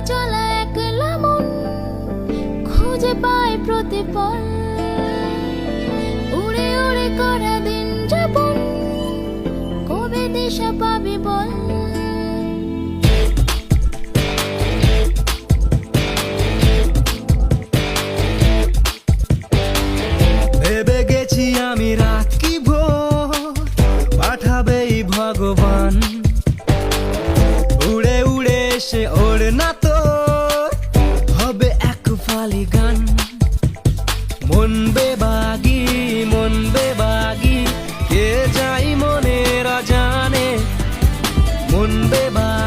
চলা একলা মন খুঁজে পায় প্রতিপল, উড়ে উড়ে করা দিন যাপন কবে দিশা পাবি বল। ভেবে গেছি আমি রাত কি ভোর পাঠাবেই ভগবান, উড়ে উড়ে এসে ওর না তো হবে এক ফালি গান। মন বেবাগি কে যাই মনের অজানে, মন বেবাগি